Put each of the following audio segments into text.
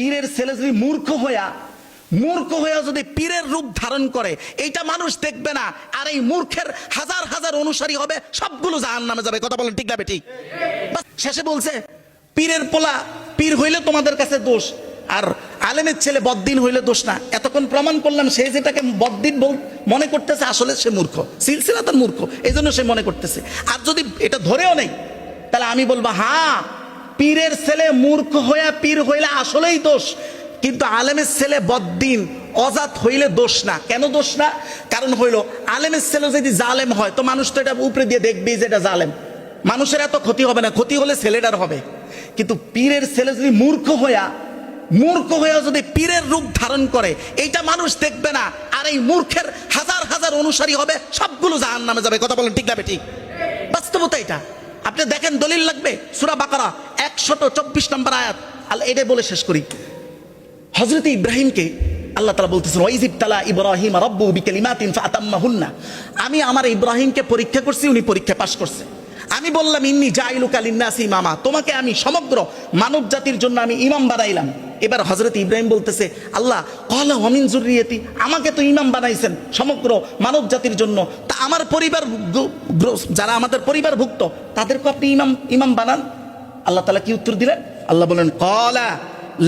পীরের ছেলে যদি মূর্খ হইয়া যদি পীরের রূপ ধারণ করে, এইটা মানুষ দেখবে না, আর এই মূর্খের হাজার হাজার অনুসারী হবে, সবগুলো জাহান্নামে যাবে। কথা বলেন ঠিক না বেঠিক? শেষে বলছে পীরের পোলা পীর হইলে তোমাদের কাছে দোষ, আর আলেমের ছেলে বদ্দিন হইলে দোষ না। এতক্ষণ প্রমাণ করলাম সে যেটাকে বদ্দিন মনে করতেছে আসলে সে মূর্খ, সিলসিলা তার মূর্খ, এই জন্য সে মনে করতেছে। আর যদি এটা ধরেও নেই, তাহলে আমি বলবো হ্যাঁ, পীরের ছেলে মূর্খ হইয়া পীর হইলে আসলেই দোষ, কিন্তু আলেমের ছেলে বদ্দিন অজাত হইলে দোষ না। কেন দোষ না? কারণ হইল আলেমের ছেলে যদি জালেম হয় তো মানুষ তো এটা উপরে দিয়ে দেখবেই যে এটা জালেম, মানুষের এত ক্ষতি হবে না, ক্ষতি হলে ছেলেটার হবে। কিন্তু পীরের ছেলে যদি মূর্খ হইয়া যদি পীরের রূপ ধারণ করে, এইটা মানুষ দেখবে না, আর এই মূর্খের হাজার হাজার অনুসারী হবে, সবগুলো জাহান্নামে যাবে। কথা বলেন ঠিক না বেঠিক? বাস্তবতা এটা। আপনি দেখেন, দলিল লাগবে সূরা বাকারা 124 নম্বর আয়াত। আল্লাহ এটা বলে শেষ করি। হযরত ইব্রাহিমকে আল্লাহ তাআলা বলতেছেন, ওয়া ইযিবতালা ইব্রাহিম রাব্বুহু বিকালিমাতিন ফাআতাম্মাহুন্না। আমি আমার ইব্রাহিমকে পরীক্ষা করছি, উনি পরীক্ষা পাস করছে। আমি বললাম ইন্নী জাইলুকা লিন্নাসি ইমামা, তোমাকে আমি সমগ্র মানব জাতির জন্য আমি ইমাম বানাইলাম। এবার হযরত ইব্রাহিম বলতেছে, আল্লাহ ক্বালা ওয়া মিন যুররিয়াতি, আমাকে তো ইমাম বানাইছেন সমগ্র মানব জাতির জন্য, তা আমার পরিবার যারা আমাদের পরিবারভুক্ত তাদেরকে আপনি ইমাম বানান। আল্লাহ তাআলা কি উত্তর দিলেন? আল্লাহ বলেন, ক্বালা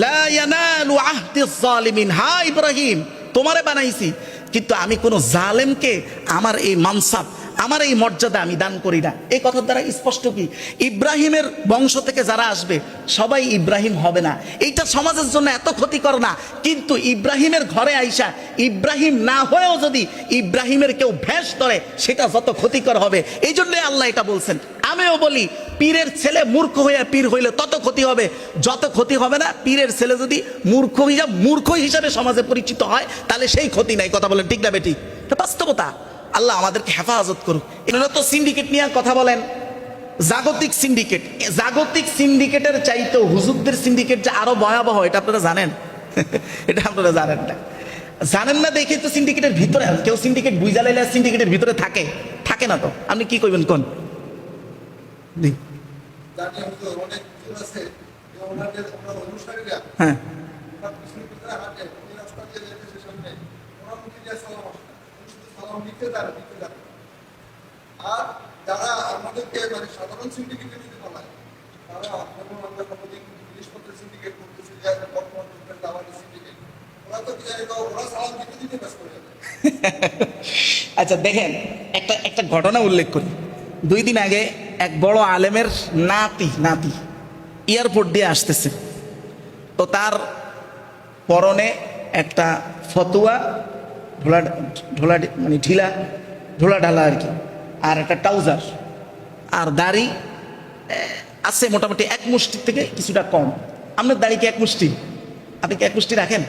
লা ইয়ানালু আহদিজ জালিমিন। হ্যাঁ ইব্রাহিম, তোমারে বানাইছি, কিন্তু আমি কোন জালেমকে আমার এই মানসাব, আমার এই মর্যাদা আমি দান করি না। এই কথার দ্বারা স্পষ্ট কি, ইব্রাহিমের বংশ থেকে যারা আসবে সবাই ইব্রাহিম হবে না। এইটা সমাজের জন্য এত ক্ষতিকর না, কিন্তু ইব্রাহিমের ঘরে আইসা ইব্রাহিম না হয়েও যদি ইব্রাহিমের কেউ ভেষ ধরে, সেটা যত ক্ষতিকর হবে। এই জন্য আল্লাহ এটা বলছেন। আমিও বলি, পীরের ছেলে মূর্খ হইয়া পীর হইলে তত ক্ষতি হবে যত ক্ষতি হবে না পীরের ছেলে যদি মূর্খ হিসাবে সমাজে পরিচিত হয়, তাহলে সেই ক্ষতি নাই। কথা বলেন ঠিক না বেটি? বাস্তবতা। আল্লাহ আমাদেরকে হেফাজত করুক। এগুলো তো সিন্ডিকেট নিয়ে কথা বলেন, জাগতিক সিন্ডিকেটের চাইতেও হুজুরদের সিন্ডিকেট যে আরো ভয়াবহ, এটা আপনারা জানেন? এটা আপনারা জানেন না দেখে তো সিন্ডিকেটের ভিতরে কেউ সিন্ডিকেট বুঝা লাইলে সিন্ডিকেটের ভিতরে থাকে না। তো আপনি কি কইবেন কোন? হ্যাঁ, আর যারা আমাদেরকে মানে সাধারণ সিন্ডিকেটে যদি বলায়, তারা আমরা কতদিন জিনিসপত্রের সিন্ডিকেট করতেছি, যে একটা বর্তমান আমাদের সিন্ডিকেট, ওরা তো কি জানি, ওরা সালাম দিতে দিতে ব্যস্ত হয়ে যাবে। আচ্ছা দেখেন, একটা ঘটনা উল্লেখ করি। 2 দিন আগে এক বড় আলেমের নাতি এয়ারপোর্ট দিয়ে আসতেছে, তো তার পরনে একটা ফতুয়া মানে ঢোলা ঢালা আর কি, আর একটা ট্রাউজার, আর দাড়ি আছে মোটামুটি 1 মুষ্টির থেকে কিছুটা কম। আপনার দাড়ি কি 1 মুষ্টি? আপনি কি 1 মুষ্টি রাখেন?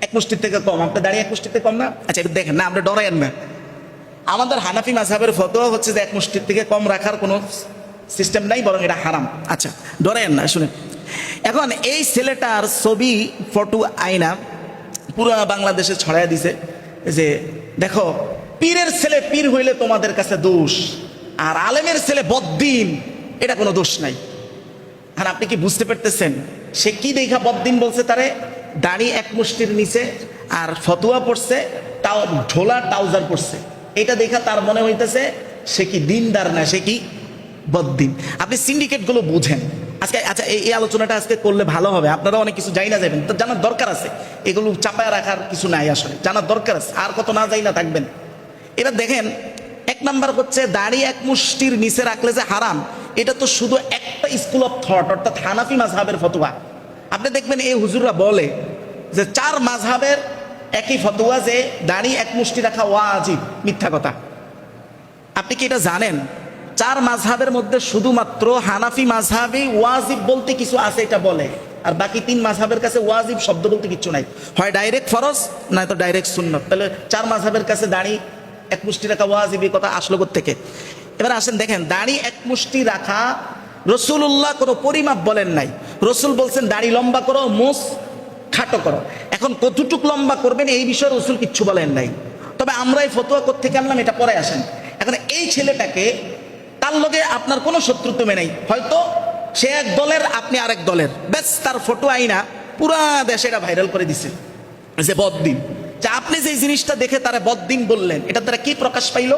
1 মুষ্টির থেকে কম। আপনার দাড়ি 1 মুষ্টির থেকে কম না? আচ্ছা এটা দেখেন না, আমরা ডরায়েন না। আমাদের হানাফি মাযহাবের ফতোয়া হচ্ছে যে 1 মুষ্টির থেকে কম রাখার কোনো সিস্টেম নাই, বরং এটা হারাম। আচ্ছা ডরায়েন না, শুনেন। এখন এই ছেলেটার ছবি ফটো আইনা পুরো বাংলাদেশে ছড়াইয়া দিছে যে দেখো, পীরের ছেলে পীর হইলে তোমাদের কাছে দোষ, আর আলেমের ছেলে বদ্দিন, এটা কোনো দোষ নাই। আর আপনি কি বুঝতে পারতেছেন সে কি দেখা বদ্দিন বলছে? তারে দাড়ি 1 মুষ্টির নিচে আর ফতুয়া পড়ছে, তাও ঢোলা ট্রাউজার পড়ছে, এটা দেখা তার মনে হইতেছে সে কি দিনদার না, সে কি বদ্দিন। আপনি সিন্ডিকেট গুলো বুঝেন আজকে। আচ্ছা এই আলোচনাটা আজকে করলে ভালো হবে, আপনারা অনেক কিছু যাই না যাবেন, তো জানার দরকার আছে। এগুলো চাপায় রাখার কিছু নাই, আসলে জানার দরকার আছে। আর কত না যাই না থাকবেন। এবার দেখেন, 1 নাম্বার হচ্ছে দাড়ি 1 মুষ্টির নিচে রাখলে যে হারাম, এটা তো শুধু একটা স্কুল অফ থট, অর্থাৎ হানাফি মাযহাবের ফতোয়া। আপনি দেখবেন এই হুজুররা বলে যে 4 মাযহাবের একই ফতোয়া যে দাড়ি 1 মুষ্টি রাখা ওয়াজিব। মিথ্যা কথা। আপনি কি এটা জানেন? 4 মাযহাবের মধ্যে শুধুমাত্র হানাফি মাযহাবে ওয়াজিব বলতে কিছু আছে, এটা বলে। আর বাকি 3 মাযহাবের কাছে ওয়াজিব শব্দ বলতে কিছু নাই, হয় ডাইরেক্ট ফরজ নয়তো ডাইরেক্ট সুন্নত। তাহলে 4 মাযহাবের কাছে দাড়ি 1 মুষ্টি রাখা ওয়াজিব, এই কথা আসলো কোত্থেকে? এবার আসেন দেখেন, দাড়ি 1 মুষ্টি রাখা রাসূলুল্লাহ কোনো পরিমাপ বলেন নাই। রাসূল বলছেন দাড়ি লম্বা করো, মুছ খাটো করো। এখন কতটুক লম্বা করবেন এই বিষয়ে রাসূল কিচ্ছু বলেন নাই। তবে আমরা এই ফতোয়া কোত্থেকে আনলাম এটা পরে আসেন। এখন এই ছেলেটাকে, তার লগে আপনার কোনো শত্রুত্ব নেই, হয়তো সে এক দলের আপনি আরেক দলের, ব্যাস তার ফটো আইনা পুরা দেশে এটা ভাইরাল করে দিছে যে বদ্দিন। যে আপনি যে জিনিসটা দেখে তারা বদ্দিন বললেন, এটা তারা কি প্রকাশ পাইলো?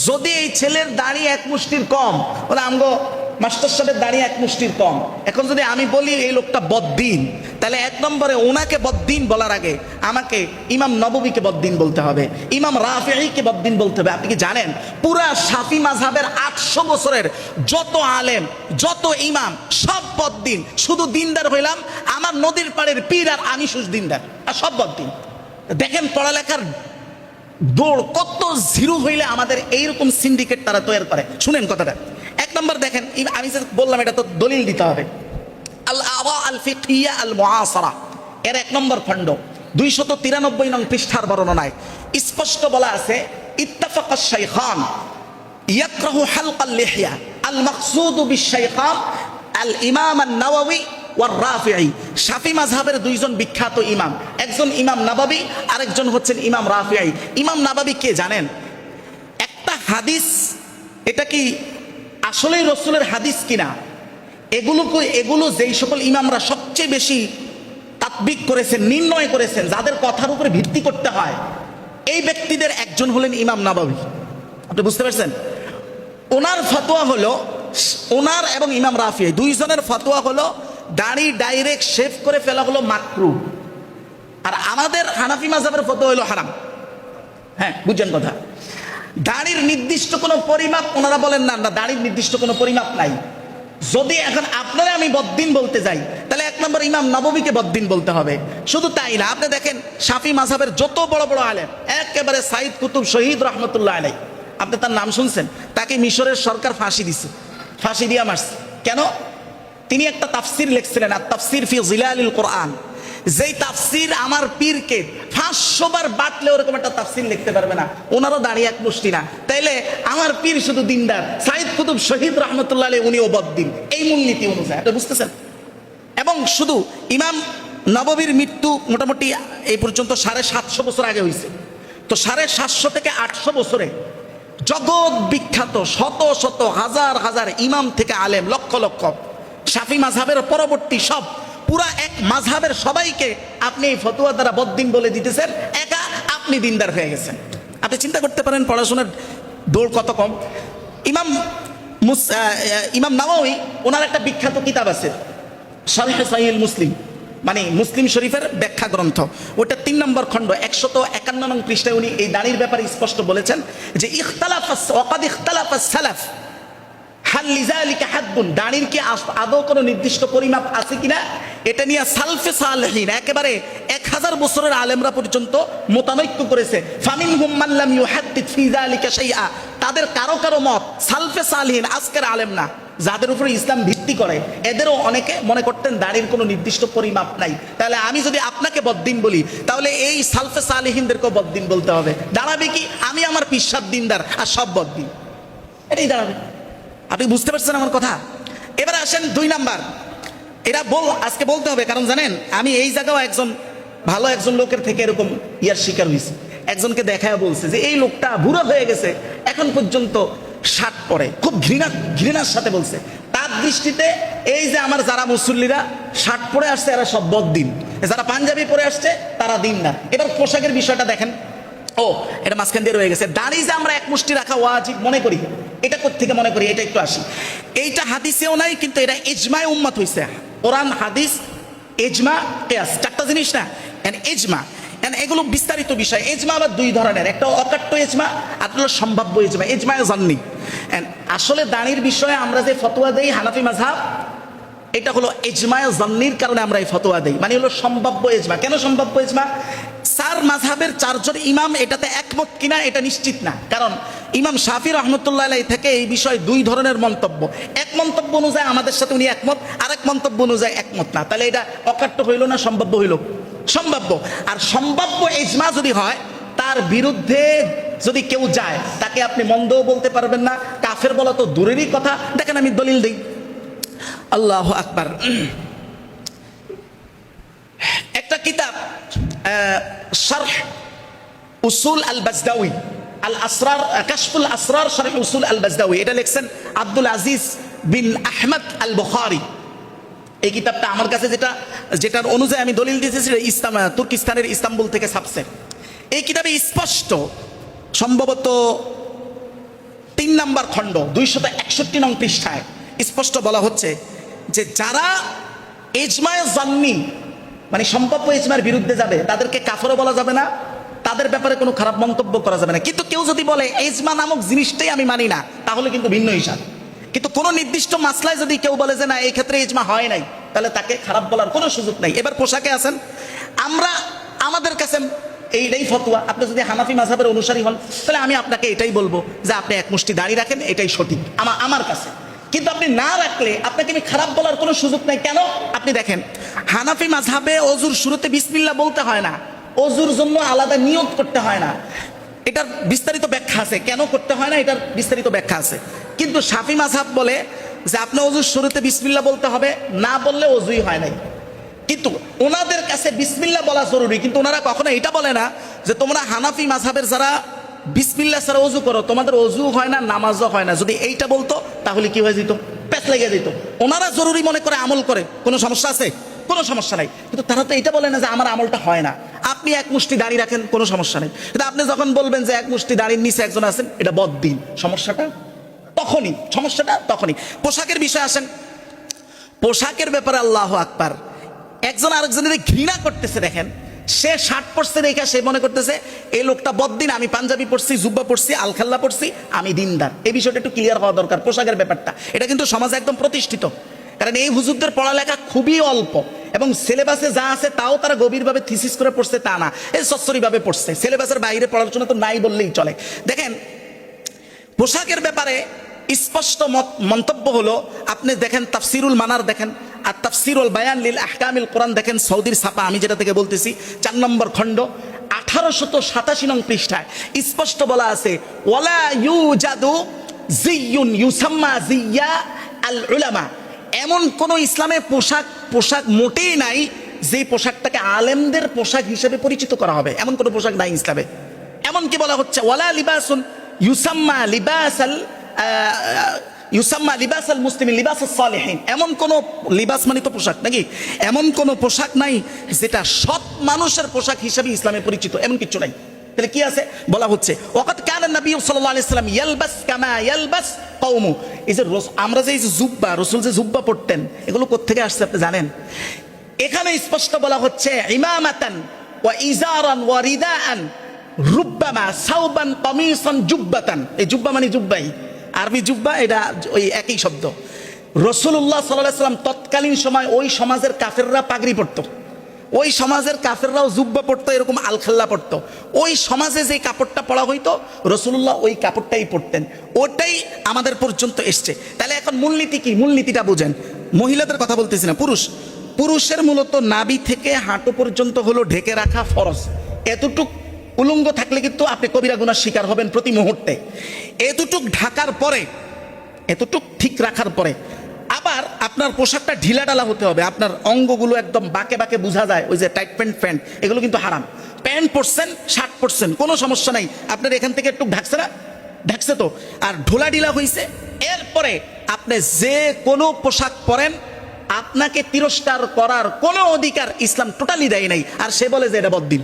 যদি এই ছেলের দাড়ি এক মুষ্টির কম, বলে আমগো মাস্টার সাহেবের দাড়ি এক মুষ্টির কম, এখন যদি আমি বলি এই লোকটা বদ্দিন, তাহলে এক নম্বরে ওনাকে বদ্দিন বলার আগে আমাকে ইমাম নববীকে বদ্দিন বলতে হবে, ইমাম রাফিঈকে বদ্দিন বলতে হবে। আপনি কি জানেন পুরা শাফি মাযহাবের 800 বছরের যত আলেম যত ইমাম সব বদ্দিন, শুধু দিনদার হইলাম আমার নদীর পাড়ের পীর আর আমি শুধু দিনদার, আর সব বদ্দিন। দেখেন পড়ালেখার দৌড় কত জিরো হইলে আমাদের এইরকম সিন্ডিকেট তারা তৈরি করে। শুনেন কথাটা, এক নম্বর দেখেন, আমি যে বললাম এটা তো দলিল দিতে হবে। আল আরা আল ফিকহিয়া আল মুআসারা এর 1 নম্বর খণ্ড 293 নং পৃষ্ঠার বর্ণনায় স্পষ্ট বলা আছে, ইত্তাফাকাশ শাইখান ইয়াকরাহু হালকাল লিহইয়া আল মাকসুদ বিশ-শাইখান আল ইমাম আন-নাওয়াবী ওয়ার রাফিঈ। শাফি মাযহাবের দুইজন বিখ্যাত ইমাম, একজন ইমাম নাবাবী, আরেকজন হচ্ছেন ইমাম রাফিঈ। ইমাম নাবাবী কে জানেন? একটা হাদিস এটা কি আসলেই রসুলের হাদিস কিনা, এগুলো যেই সকল ইমামরা সবচেয়ে বেশি তাতবিক করেছেন, নির্ণয় করেছেন, যাদের কথার উপরে ভিত্তি করতে হয়, এই ব্যক্তিদের একজন হলেন ইমাম নাবাবী। আপনি বুঝতে পারছেন? ওনার ফতোয়া হলো, ওনার এবং ইমাম রাফিঈ দুইজনের ফতোয়া হলো দাড়ি ডাইরেক্ট শেভ করে ফেলা হলো মাকরু, আর আমাদের হানাফি মাযহাবের ফতোয়া হলো হারাম। হ্যাঁ, বুঝছেন কথা? দাড়ির নির্দিষ্ট কোনো পরিমাপ ওনারা বলেন না, না দাড়ির নির্দিষ্ট কোনো পরিমাপ নাই। যদি এখন আপনারা আমি বদ্দিন বলতে যাই, তাহলে 1 নম্বর ইমাম নববীকে বদ্দিন বলতে হবে। শুধু তাই না, আপনি দেখেন শাফি মাযহাবের যত বড় বড় আলেম, একেবারে সাইদ কুতুব শহীদ রহমতুল্লাহ আলাইহি, আপনি তার নাম শুনছেন? তাকে মিশরের সরকার ফাঁসি দিছে, ফাঁসি দিয়া মারছে। কেন? তিনি একটা তাফসির লিখছিলেন, আর তাফসির ফি জিলালিল কোরআন, যেই তাফসির আমার পীরকে 500 বার বাটলে ওরকম একটা তাফসির লিখতে পারবে না, ওনারও দাঁড়িয়ে এক মুষ্টি না। তাইলে আমার পীর শুধু দিনদার, সাইদ কুতুব শহীদ রহমতুল্লাহ আলাইহি উনিও বদ্দিন, এই মূলনীতি অনুযায়ী। আপনি বুঝতেছেন? এবং শুধু ইমাম নববীর মৃত্যু মোটামুটি এই পর্যন্ত 750 বছর আগে হয়েছে। তো 750 থেকে 800 বছরে জগৎ বিখ্যাত শত শত হাজার হাজার ইমাম থেকে আলেম, লক্ষ লক্ষ শাফি মাযহাবের পরবর্তী সব পুরা এক মাযহাবের সবাইকে আপনি এই ফতোয়া দ্বারা বদ্দিন বলে দিতেছেন, একা আপনি দিনদার হয়ে গেছেন। আপনি চিন্তা করতে পারেন পড়াশোনার দৌড় কত কম। ইমাম নাওয়াবী ওনার একটা বিখ্যাত কিতাব আছে শারহ সহিহ মুসলিম, মানে মুসলিম শরীফের ব্যাখ্যা গ্রন্থ, ওটা 3 নম্বর খণ্ড 151 নং পৃষ্ঠায় উনি এই দাড়ির ব্যাপারে স্পষ্ট বলেছেন যে ইখতালাফাস সালাফ হাল লিযালিকা হাদ্দুন, দাড়ির কি আদৌ কোনো নির্দিষ্ট পরিমাপ আছে কিনা, এটা নিয়ে সালফে সালেহিন একেবারে 1000 বছরের আলেমরা পর্যন্ত মতানৈক্য করেছে। ফামিনহুম মান লাম ইউহাদ্দিস ফি যালিকা শাইআ, তাদের কারো কারো মত সালফে সালেহিন, আজকের আলেম না, যাদের উপরে ইসলাম ভিত্তি করে, এদেরও অনেকে মনে করতেন দাড়ির কোনো নির্দিষ্ট পরিমাপ নাই। তাহলে আমি যদি আপনাকে বদ্দিন বলি, তাহলে এই সালফে সালেহিনদেরকেও বদ্দিন বলতে হবে। দাঁড়াবে কি আমি আমার পিসাব দিনদার আর সব বদ্দিন, এটাই দাঁড়াবে। আপনি বুঝতে পারছেন আমার কথা? এবার আসেন 2 নাম্বার, এটা আজকে বলতে হবে, কারণ জানেন আমি এই জায়গাও একজন ভালো একজন লোকের থেকে এরকম ইয়ার শিকার হয়েছে। একজনকে দেখায় বলছে যে এই লোকটা বুড়ো হয়ে গেছে, এখন পর্যন্ত শার্ট পরে, খুব ঘৃণার সাথে বলছে। তার দৃষ্টিতে এই যে আমার যারা মুসল্লিরা শার্ট পরে আসছে এরা সব বদ্দিন, যারা পাঞ্জাবি পরে আসছে তারা দিন না। এবার পোশাকের বিষয়টা দেখেন, ও এটা মাঝখান দিয়ে রয়ে গেছে। দাড়ি যে আমরা এক মুষ্টি রাখা ওয়াজিব মনে করি, এটা কোত্থেকে মনে করি? এটা একটু আসি, এইটা হাদিসেও নাই, কিন্তু এটা ইজমায়ে উম্মত হইছে। কোরআন, হাদিস, ইজমা, কিয়াস, 4টা জিনিস না। ইজমা এগুলো বিস্তারিত বিষয়। ইজমা আবার 2 ধরনের, একটা অকাট্য ইজমা আর হলো সম্ভাব্য ইজমা, ইজমায়ে জান্নি। আসলে দাড়ির বিষয়ে আমরা যে ফতোয়া দেই হানাফি মাযহাব, এটা হলো ইজমায়ে জান্নির কারণে আমরা এই ফতোয়া দেই, মানে হলো সম্ভাব্য ইজমা। কেন সম্ভাব্য ইজমা? 4 মাযহাবের 4 জন ইমাম এটাতে একমত কিনা এটা নিশ্চিত না, কারণ ইমাম শাফি রহমতুল্লাহ আলাইহি থেকে এই বিষয়ে 2 ধরনের মন্তব্য। এক মন্তব্য অনুযায়ী আমাদের সাথে উনি একমত, আরেক মন্তব্য অনুযায়ী একমত না। তাহলে এটা অকাট্য হইল না সম্ভাব্য হইল? সম্ভাব্য। আর সম্ভাব্য ইজমা যদি হয়, তার বিরুদ্ধে যদি কেউ যায় তাকে আপনি মন্দও বলতে পারবেন না, কাফের বলা তো দূরেরই কথা। দেখেন আমি দলিল দিই, আল্লাহু আকবার। একটা কিতাব শারহ উসুল আল বাজদাউই, আল আসরার, কাশফুল আসরার শারহ উসুল আল বাজদাউই, এটা লিখছেন আব্দুল আজিজ বিন আহমদ আল বুখারী। এই কিতাবটা আমার কাছে যেটার অনুযায়ী আমি দলিল দিয়েছি সেটা তুর্কিস্তানের ইস্তাম্বুল থেকে ছাপছে। এই কিতাবে স্পষ্ট, সম্ভবত 3 নম্বর খণ্ড 261 নং পৃষ্ঠায় স্পষ্ট বলা হচ্ছে যে যারা ইজমায়ে জান্নি মানে সম্ভাব্য ইজমার বিরুদ্ধে যাবে তাদেরকে কাফেরও বলা যাবে না, তাদের ব্যাপারে কোনো খারাপ মন্তব্য করা যাবে না। কিন্তু কেউ যদি বলে ইজমা নামক জিনিসটাই আমি মানি না, তাহলে কিন্তু ভিন্ন হিসাব। কিন্তু কোনো নির্দিষ্ট মাসলায় যদি কেউ বলে যে না এই ক্ষেত্রে ইজমা হয় নাই, তাহলে তাকে খারাপ বলার কোনো সুযোগ নাই। এবার পোশাকে আছেন, আমাদের কাছে এইটাই ফতোয়া। আপনি যদি হানাফি মাযহাবের অনুসারী হন তাহলে আমি আপনাকে এটাই বলবো যে আপনি এক মুষ্টি দাড়ি রাখেন, এটাই সঠিক আমার কাছে। কিন্তু আপনি না রাখলে আপনাকে আমি খারাপ বলার কোনো সুযোগ নাই। কেন? আপনি দেখেন হানাফি মাযহাবে অজুর শুরুতে বিসমিল্লাহ বলতে হয় না, অজুর জন্য আলাদা নিয়ত করতে হয় না। এটার বিস্তারিত ব্যাখ্যা আছে, কেন করতে হয় না এটার বিস্তারিত ব্যাখ্যা আছে। কিন্তু শাফি মাযহাব বলে যে আপনি অজুর শুরুতে বিসমিল্লাহ বলতে হবে, না বললে অজুই হয় নাই। কিন্তু ওনাদের কাছে বিসমিল্লাহ বলা জরুরি, কিন্তু ওনারা কখনো এটা বলে না যে তোমরা হানাফি মাযহাবের যারা বিসমিল্লাহ ছাড়া অজু করো তোমাদের অজু হয় না, নামাজও হয় না। যদি এইটা বলতো তাহলে কি হয়ে যেত, পেছ লেগে যেত। ওনারা জরুরি মনে করে আমল করে, কোনো সমস্যা আছে? কোনো সমস্যা নাই। কিন্তু তারা তো এটা বলে না যে আমার আমলটা হয় না। আপনি এক মুষ্টি দাড়ি রাখেন, কোনো সমস্যা নেই। কিন্তু আপনি যখন বলবেন যে এক মুষ্টি দাড়ির নিচে একজন আছেন, এটা বদ্দিন, সমস্যাটা তখনই। পোশাকের বিষয় আসেন, পোশাকের ব্যাপারে আল্লাহু আকবার, একজন আরেকজনের ঘৃণা করতেছে। দেখেন সে শার্ট পরছে দেখে সে মনে করতেছে এই লোকটা বদ্দিন, আমি পাঞ্জাবি পরছি, জুব্বা পরছি, আলখাল্লা পরছি, আমি দিনদার। এই বিষয়টা একটু ক্লিয়ার হওয়া দরকার। পোশাকের ব্যাপারটা এটা কিন্তু সমাজে একদম প্রতিষ্ঠিত, কারণ এই হুজুরদের পড়ালেখা খুবই অল্প এবং সিলেবাসে যা আছে তাও তারা গভীরভাবে থিসিস করে পড়ছে তা না, এই সচ্চরিভাবে পড়ছে। সিলেবাসের বাইরে পড়াশোনা তো নাই বললেই চলে। দেখেন পোশাকের ব্যাপারে স্পষ্ট মন্তব্য হলো, আপনি দেখেন তাফসিরুল মানার দেখেন, আর তাফসিরুল বায়ান লিল আহকামিল কোরআন দেখেন, সৌদির ছাপা, আমি যেটা থেকে বলতেছি 4 নম্বর খণ্ড 1887 নং পৃষ্ঠায় স্পষ্ট বলা আছে ওয়ালা ইউজাদু জিয়ুন ইউসাম্মা জিয়া আল উলামা। এমন কোন ইসলামে পোশাক মোটেই নাই যে পোশাকটাকে আলেমদের পোশাক হিসেবে পরিচিত করা হবে, এমন কোন পোশাক নাই ইসলামে। এমন কি বলা হচ্ছে ওয়ালা লিবাসুন ইউসাম্মা লিবাসাল মুসলিমিন লিবাসাস সালিহিন। এমন কোন লিবাস মানে তো পোশাক নাকি, এমন কোন পোশাক নাই যেটা সৎ মানুষের পোশাক হিসেবে ইসলামে পরিচিত, এমন কিছু নাই। তাহলে কি আছে বলা হচ্ছে ওয়াকাত কানা নবী সাল্লাল্লাহু আলাইহি সাল্লাম ইয়ালবাস কামা ইয়ালবাস কওমু। এই যে আমরা যে জুব্বা, রাসূল যে জুব্বা পড়তেন, এগুলো কোত্থেকে আসছে আপনি জানেন? এখানে স্পষ্ট বলা হচ্ছে ইমামাতান ওয়া ইজারান ওয়া রিদাআন রুব্বামা সাওবান কামিসান জুব্বাতান। এই জুব্বা মানে জুব্বাই, আরবি জুব্বা এটা ওই একই শব্দ। রাসূলুল্লাহ সাল্লাল্লাহু আলাইহি সাল্লাম তৎকালীন সময় ওই সমাজের কাফেররা পাগড়ি পরতো, ওই সমাজের কাফেররাও জুব্বা পরতো, এরকম আলখাল্লা পরতো। ওই সমাজে যে কাপড়টা পরা হইতো রাসূলুল্লাহ ওই কাপড়টাই পরতেন, ওটাই আমাদের পর্যন্ত এসছে। তাহলে এখন মূলনীতি কি? মূলনীতিটা বুঝেন। মহিলাদের কথা বলতেছি না, পুরুষের মূলত নাভি থেকে হাঁটু পর্যন্ত হলো ঢেকে রাখা ফরজ। এতটুক উলঙ্গ থাকলে কিন্তু আপনি কবিরা গুনার শিকার হবেন প্রতি মুহূর্তে। এতটুক ঢাকার পরে, এতটুক ঠিক রাখার পরে আবার আপনার পোশাকটা ঢিলা ডালা হতে হবে, আপনার অঙ্গগুলো একদম বাঁকে বাঁকে বোঝা যায়, ওই যে টাইট প্যান্ট এগুলো কিন্তু হারাম। প্যান্ট পরছেন, শার্ট পরছেন, কোনো সমস্যা নাই, আপনার এখান থেকে একটু ঢাকছে না, ঢাকছে তো, আর ঢোলা ঢিলা হয়েছে। এরপরে আপনি যে কোনো পোশাক পরেন, আপনাকে তিরস্কার করার কোনো অধিকার ইসলাম টোটালি দেয় নাই। আর সে বলে যে এটা বদ্দিন।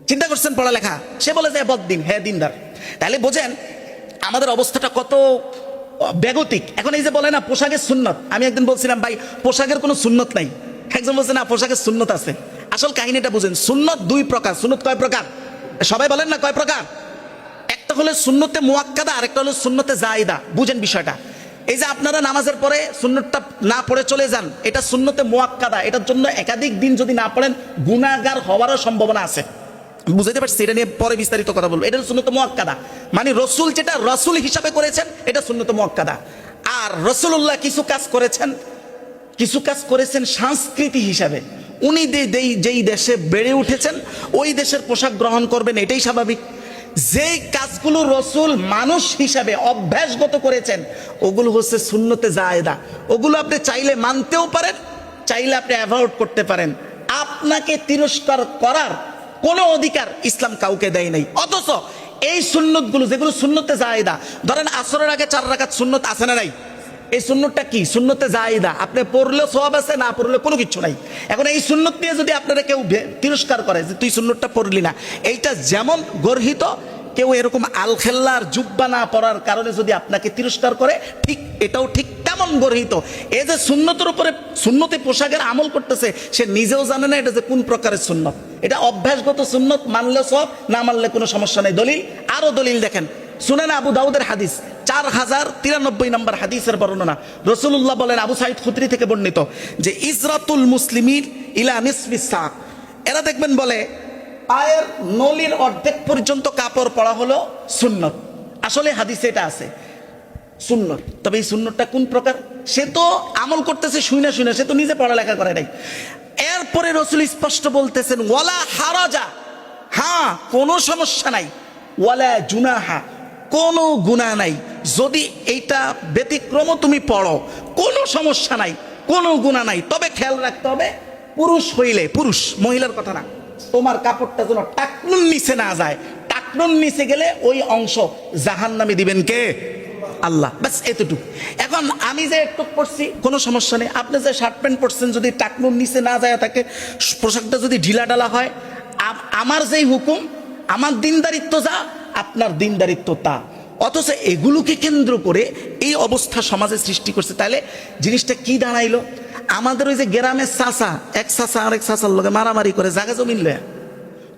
চিন্তা করছেন পড়ালেখা, সে বলে যে বদ্দিন, হ্যাঁ দিনদার। তাহলে বোঝেন আমাদের অবস্থাটা কত বেগতিক। এখন এই যে বলে না পোশাকের সুন্নত, আমি একদিন বলছিলাম ভাই পোশাকের কোনো সুন্নত নাই, একজন বলছে না পোশাকের সুন্নত আছে। আসল কাহিনীটা বুঝেন, সুন্নত 2 প্রকার। সুন্নত কয় প্রকার সবাই বলেন না, কয় প্রকার? একটা হলো সুন্নতে মুআক্কাদা, আরেকটা হলো সুন্নতে জায়েদা। বুঝেন বিষয়টা। এই যে আপনারা নামাজের পরে সুন্নতটা না পড়ে চলে যান, এটা সুন্নতে মুআক্কাদা। এটার জন্য একাধিক দিন যদি না পড়েন গুনাহগার হওয়ারও সম্ভাবনা আছে। বুঝতে পারছি, এটা নিয়ে পরে বিস্তারিত কথা বলবো। এটা সুন্নত মুআক্কাদা, মানে রসুল যেটা রসুল হিসাবে করেছেন এটা সুন্নত মুআক্কাদা। আর রাসূলুল্লাহ কিছু কাজ করেছেন সংস্কৃতি হিসাবে। উনি যেই দেশে বেড়ে উঠেছেন ওই দেশের পোশাক গ্রহণ করবেন, এটাই স্বাভাবিক। যেই কাজগুলো রসুল মানুষ হিসাবে অভ্যাসগত করেছেন ওগুলো হচ্ছে সুন্নতে জায়েদা। ওগুলো আপনি চাইলে মানতেও পারেন, চাইলে আপনি অ্যাভয়েড করতে পারেন। আপনাকে তিরস্কার করার কোনো অধিকার ইসলাম কাউকে দেয় নাই। অথচ এই সুন্নতগুলো যেগুলো সুন্নতে জায়েদা, ধরেন আসরের আগে 4 রাকাত সুন্নত আছে না নাই? এই সুন্নতটা কি? সুন্নতে জায়েদা, আপনি পড়লে সওয়াব আছে, না পড়লে কোনো কিছু নাই। এখন এই সুন্নত নিয়ে যদি আপনারা কেউ তিরস্কার করে যে তুই সুন্নতটা পড়লি না, এইটা যেমন গর্হিত, কেউ এরকম আলখেল্লার জুব্বা না পড়ার কারণে যদি আপনাকে তিরস্কার করে, ঠিক এটাও ঠিক তেমন গর্হিত। এই যে সুন্নতের উপরে সুন্নতে পোশাকের আমল করতেছে, সে নিজেও জানে না এটা যে কোন প্রকারের সুন্নত। এটা অভ্যাসগত সুন্নত, মানলে সব, না মানলে কোনো সমস্যা নেই। দলিল, আরো দলিল দেখেন, সুনানে আবু দাউদের হাদিস 4093 নম্বর হাদিসের বর্ণনা। রাসূলুল্লাহ বলেন, আবু সাঈদ খুদরি থেকে বর্ণিত, যে ইজরাতুল মুসলিমিন ইলা নিসফিস সাক, এরা দেখবেন বলে পায়ের নলির অর্ধেক পর্যন্ত কাপড় পরা হলো সুন্নত। আসলে হাদিসে এটা আছে সুন্নত, তবে এই সুন্নতটা কোন প্রকার? সে তো আমল করতেছে শুনে শুনে, সে তো নিজে পড়ালেখা করে নাই। এরপরে রাসূল স্পষ্ট বলতেছেন, ওয়ালা হারাজা, হ্যাঁ কোনো সমস্যা নাই, ওয়ালা জুনাহা, কোনো গুনাহ নাই, যদি এইটা ব্যতিক্রম তুমি পড়ো, কোনো সমস্যা নাই, কোনো গুনাহ নাই। তবে খেয়াল রাখতে হবে, পুরুষ হইলে, পুরুষ, মহিলার কথা না, তোমার কাপড়টা যেন টাকনুন নিচে না যায়। টাকনুন নিচে গেলে ওই অংশ জাহান্নামে দিবেন কে? আল্লাহ। বাস এতটুকু। এখন আমি যে একটু পড়ছি কোনো সমস্যা নেই, আপনি যে শার্ট প্যান্ট পরছেন যদি টাকনুন নিচে না যায় থাকে, পোশাকটা যদি ঢিলা ঢালা হয়, আমার যেই হুকুম, আমার দিনদারিত্ব যা, আপনার দিনদারিত্ব তা। অথচ এগুলোকে কেন্দ্র করে এই অবস্থা সমাজে সৃষ্টি করছে। তাহলে জিনিসটা কি দাঁড়াইলো? আমাদের ওই যে গ্রামের চাচা, এক চাচা আরেক চাচার লগে মারামারি করে জায়গা জমিন লয়া।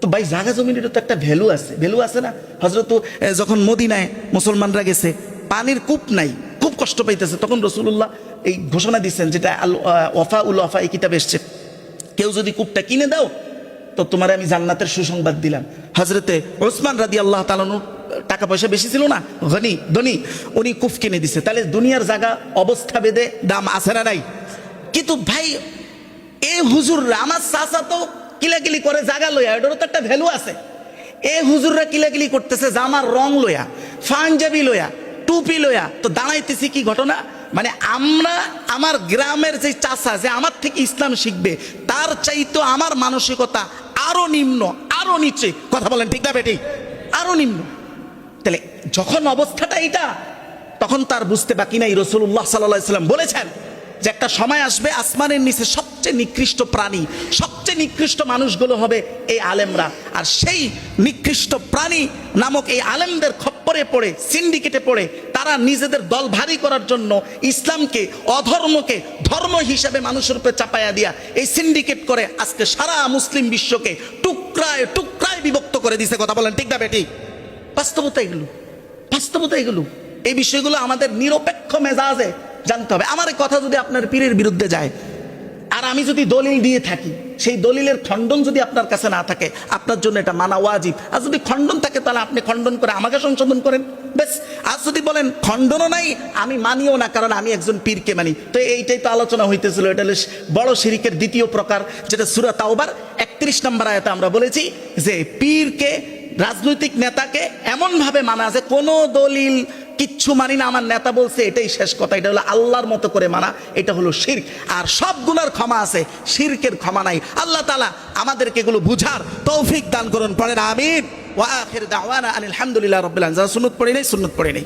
তো ভাই জায়গা জমিনের তো একটা ভ্যালু আছে, ভ্যালু আছে না? হযরত যখন মদিনায় মুসলমানরা গেছে, পানির কূপ নাই, খুব কষ্ট পাইতেছে, তখন রাসূলুল্লাহ এই ঘোষণা দিচ্ছেন, যেটা আল ওয়াফা উল ওয়াফা এই কিতাবে এসছে, কেউ যদি কূপটা কিনে দাও তো তোমার আমি জান্নাতের সুসংবাদ দিলাম। হযরতে ওসমান রাদিয়াল্লাহু তাআলা টাকা পয়সা বেশি ছিল না, ধনী, উনি কূপ কিনে দিছে। তাহলে দুনিয়ার জায়গা অবস্থা ভেদে দাম আছে না নাই? কিন্তু ভাই এই হুজুররা, আমার চাচা তো কিলাকিলি করে জায়গা লইয়া, এটারও তো একটা ভ্যালু আছে। এই হুজুররা কিলাকিলি করতেছে জামার রং লইয়া, পাঞ্জাবি লইয়া, টুপি লইয়া। তো দাঁড়াইতেছি কি ঘটনা? মানে আমরা, আমার গ্রামের যে চাচা, যে আমার থেকে ইসলাম শিখবে, তার চাইতো আমার মানসিকতা আরো নিম্ন, আরো নিচে। কথা বলেন ঠিক না বেটি? আরো নিম্ন। তাহলে যখন অবস্থাটা এটা, তখন তার বুঝতে বাকি নাই। রাসূলুল্লাহ সাল্লাল্লাহু আলাইহি ওয়াসাল্লাম বলেছেন যে একটা সময় আসবে, আসমানের নিচে সবচেয়ে নিকৃষ্ট প্রাণী, সবচেয়ে নিকৃষ্ট মানুষগুলো হবে এই আলেমরা। আর সেই নিকৃষ্ট প্রাণী নামক এই আলেমদের খপ্পরে পড়ে, সিন্ডিকেটে পড়ে, তারা নিজেদের দল ভারী করার জন্য ইসলামকে, অধর্মকে ধর্ম হিসেবে মানুষের উপরে চাপায়া দিয়া এই সিন্ডিকেট করে আজকে সারা মুসলিম বিশ্বকে টুকরায় টুকরায় বিভক্ত করে দিছে। কথা বলেন ঠিক না বেটি? বাস্তবতা এগুলো, বাস্তবতা এগুলো। এই বিষয়গুলো আমাদের নিরপেক্ষ মেজাজে জানতে হবে। আমার এই কথা যদি আপনার পীরের বিরুদ্ধে যায়, আর আমি যদি দলিল দিয়ে থাকি, সেই দলিলের খণ্ডন যদি আপনার কাছে না থাকে, আপনার জন্য এটা মানা ওয়াজিব। আর যদি খণ্ডন থাকে, তাহলে আপনি খণ্ডন করে আমাকে সংশোধন করেন, বেশ। আর যদি বলেন খণ্ডনও নাই, আমি মানিও না, কারণ আমি একজন পীরকে মানি, তো এইটাই তো আলোচনা হইতেছিল। এটা হলো বড় শিরকের দ্বিতীয় প্রকার, যেটা সূরা তাওবার 31 নম্বর আয়াতে আমরা বলেছি যে পীরকে, রাজনৈতিক নেতাকে এমন ভাবে মানা যে কোনো দলিল কিচ্ছু মানি না, আমার নেতা বলছে এটাই শেষ কথা। এটা হলো আল্লাহর মতো করে মানা, এটা হলো শিরক। আর সব গুনার ক্ষমা আছে, শিরকের ক্ষমা নাই। আল্লাহ তাআলা আমাদেরকে এগুলো বুঝার তৌফিক দান করুন। পড়েন আমিন। ওয়া আখির দাওয়ানা আনিল হামদুলিল্লাহি রাব্বিল আলামিন। যারা সুন্নত পড়ে নাই, সুন্নত পড়ে নাই।